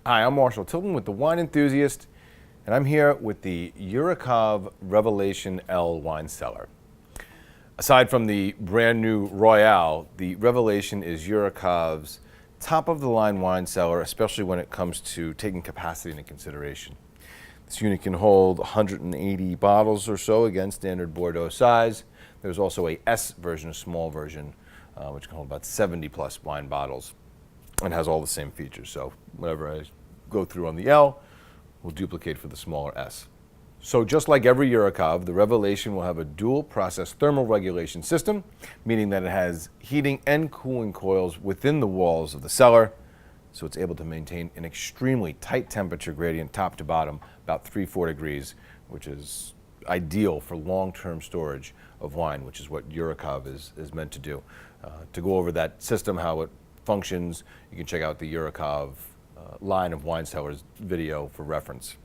Hi, I'm Marshall Tilton with The Wine Enthusiast, and I'm here with the Eurocave Revelation L wine cellar. Aside from the brand new Royale, the Revelation is Eurocave's top-of-the-line wine cellar, especially when it comes to taking capacity into consideration. This unit can hold 180 bottles or so, again, standard Bordeaux size. There's also a S version, a small version, which can hold about 70-plus wine bottles and has all the same features. So whatever I go through on the L will duplicate for the smaller S. So just like every Eurocave, the Revelation will have a dual-process thermal regulation system, meaning that it has heating and cooling coils within the walls of the cellar, so it's able to maintain an extremely tight temperature gradient top to bottom, about 3-4 degrees, which is ideal for long-term storage of wine, which is what Eurocave is meant to do. To go over that system, how it functions, you can check out the Eurocave line of wine cellars video for reference.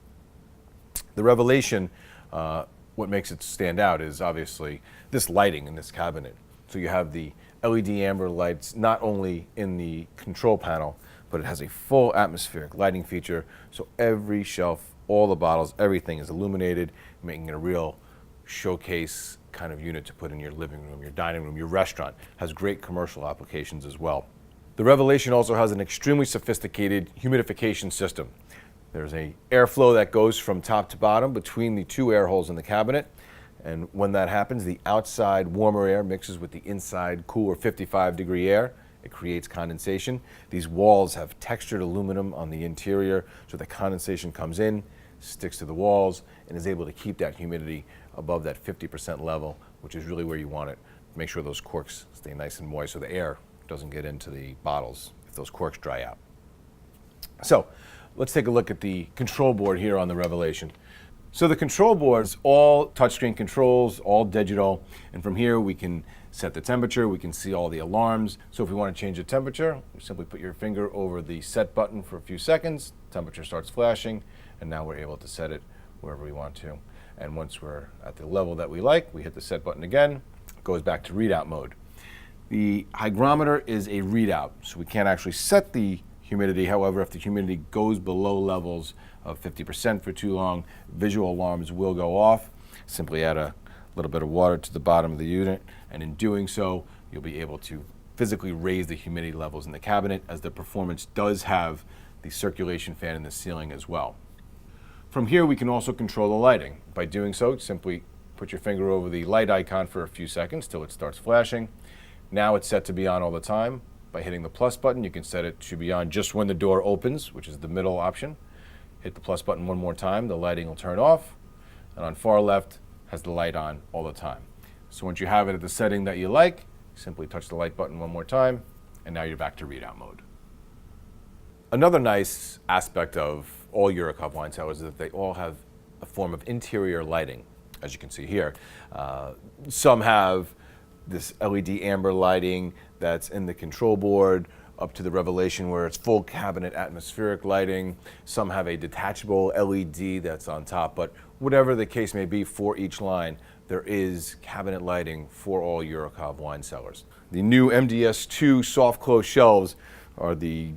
The Revelation, what makes it stand out is obviously this lighting in this cabinet. So you have the LED amber lights not only in the control panel, but it has a full atmospheric lighting feature. So every shelf, all the bottles, everything is illuminated, making it a real showcase kind of unit to put in your living room, your dining room, your restaurant. Has great commercial applications as well. The Revelation also has an extremely sophisticated humidification system. There's an airflow that goes from top to bottom between the two air holes in the cabinet. And when that happens, the outside warmer air mixes with the inside cooler 55-degree air. It creates condensation. These walls have textured aluminum on the interior, so the condensation comes in, sticks to the walls, and is able to keep that humidity above that 50% level, which is really where you want it. Make sure those corks stay nice and moist so the air doesn't get into the bottles if those corks dry out. So let's take a look at the control board here on the Revelation. So the control board is all touchscreen controls, all digital, and from here we can set the temperature, we can see all the alarms. So if we want to change the temperature, you simply put your finger over the set button for a few seconds, temperature starts flashing, and now we're able to set it wherever we want to. And once we're at the level that we like, we hit the set button again, it goes back to readout mode. The hygrometer is a readout, so we can't actually set the humidity. However, if the humidity goes below levels of 50% for too long, visual alarms will go off. Simply add a little bit of water to the bottom of the unit, and in doing so, you'll be able to physically raise the humidity levels in the cabinet, as the Performance does have the circulation fan in the ceiling as well. From here, we can also control the lighting. By doing so, simply put your finger over the light icon for a few seconds till it starts flashing. Now it's set to be on all the time. By hitting the plus button, you can set it to be on just when the door opens, which is the middle option. Hit the plus button one more time, the lighting will turn off. And on far left, has the light on all the time. So once you have it at the setting that you like, simply touch the light button one more time, and now you're back to readout mode. Another nice aspect of all Eurocave wine cellars is that they all have a form of interior lighting, as you can see here. Some have this LED amber lighting that's in the control board, up to the Revelation where it's full cabinet atmospheric lighting. Some have a detachable LED that's on top, but whatever the case may be for each line, there is cabinet lighting for all Eurocave wine cellars. The new MDS2 soft close shelves are the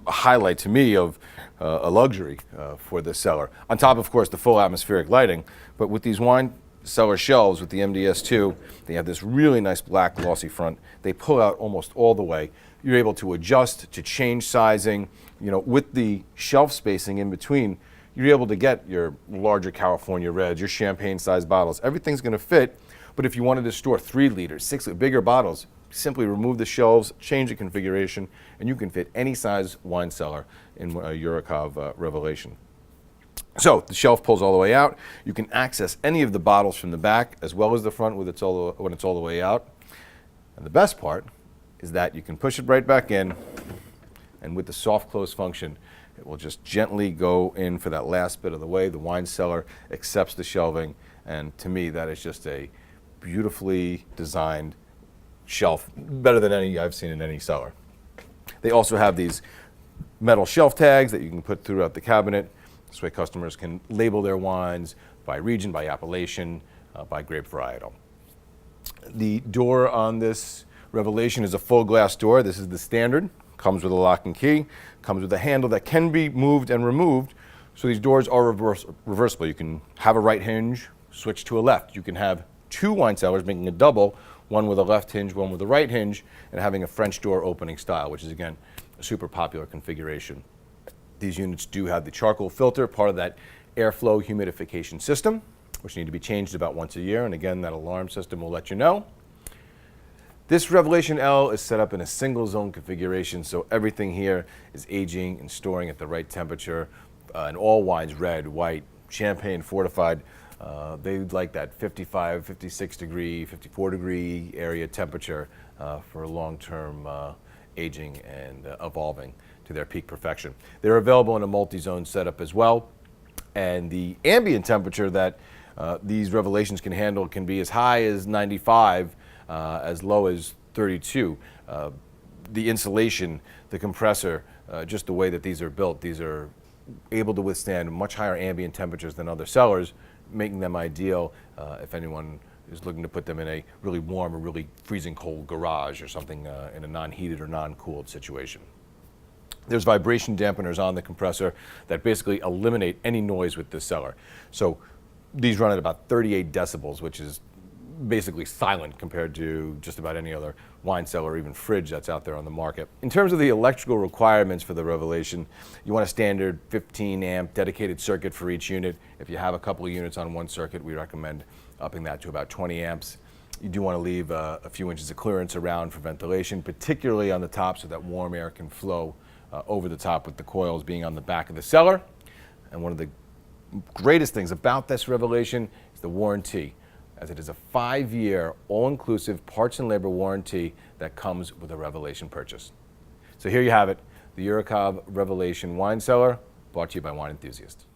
highlight to me of a luxury for this cellar. On top, of course, the full atmospheric lighting, but with these wine cellar shelves with the MDS2, they have this really nice black glossy front. They pull out almost all the way. You're able to adjust, to change sizing. You know, with the shelf spacing in between, you're able to get your larger California Reds, your champagne-sized bottles. Everything's going to fit, but if you wanted to store 3 liters, 6 bigger bottles, simply remove the shelves, change the configuration, and you can fit any size wine cellar in a Eurocave Revelation. So the shelf pulls all the way out. You can access any of the bottles from the back as well as the front when it's all the way out. And the best part is that you can push it right back in, and with the soft close function, it will just gently go in for that last bit of the way. The wine cellar accepts the shelving, and to me, that is just a beautifully designed shelf, better than any I've seen in any cellar. They also have these metal shelf tags that you can put throughout the cabinet. This way customers can label their wines by region, by appellation, by grape varietal. The door on this Revelation is a full glass door. This is the standard. Comes with a lock and key, comes with a handle that can be moved and removed. So these doors are reversible. You can have a right hinge, switch to a left. You can have two wine cellars, making a double, one with a left hinge, one with a right hinge, and having a French door opening style, which is, again, a super popular configuration. These units do have the charcoal filter, part of that airflow humidification system, which need to be changed about once a year, and again, that alarm system will let you know. This Revelation L is set up in a single zone configuration, so everything here is aging and storing at the right temperature, and all wines, red, white, champagne, fortified, they like that 55, 56 degree, 54 degree area temperature for long-term aging and evolving to their peak perfection. They're available in a multi-zone setup as well, and the ambient temperature that these Revelations can handle can be as high as 95, as low as 32. The insulation, the compressor, just the way that these are built, these are able to withstand much higher ambient temperatures than other cellars, making them ideal if anyone is looking to put them in a really warm or really freezing cold garage or something in a non-heated or non-cooled situation. There's vibration dampeners on the compressor that basically eliminate any noise with this cellar. So these run at about 38 decibels, which is basically silent compared to just about any other wine cellar or even fridge that's out there on the market. In terms of the electrical requirements for the Revelation, you want a standard 15 amp dedicated circuit for each unit. If you have a couple of units on one circuit, we recommend upping that to about 20 amps. You do want to leave a few inches of clearance around for ventilation, particularly on the top so that warm air can flow over the top, with the coils being on the back of the cellar. And one of the greatest things about this Revelation is the warranty, as it is a 5-year all-inclusive parts and labor warranty that comes with a Revelation purchase. So here you have it, the Eurocave Revelation wine cellar, brought to you by Wine Enthusiast.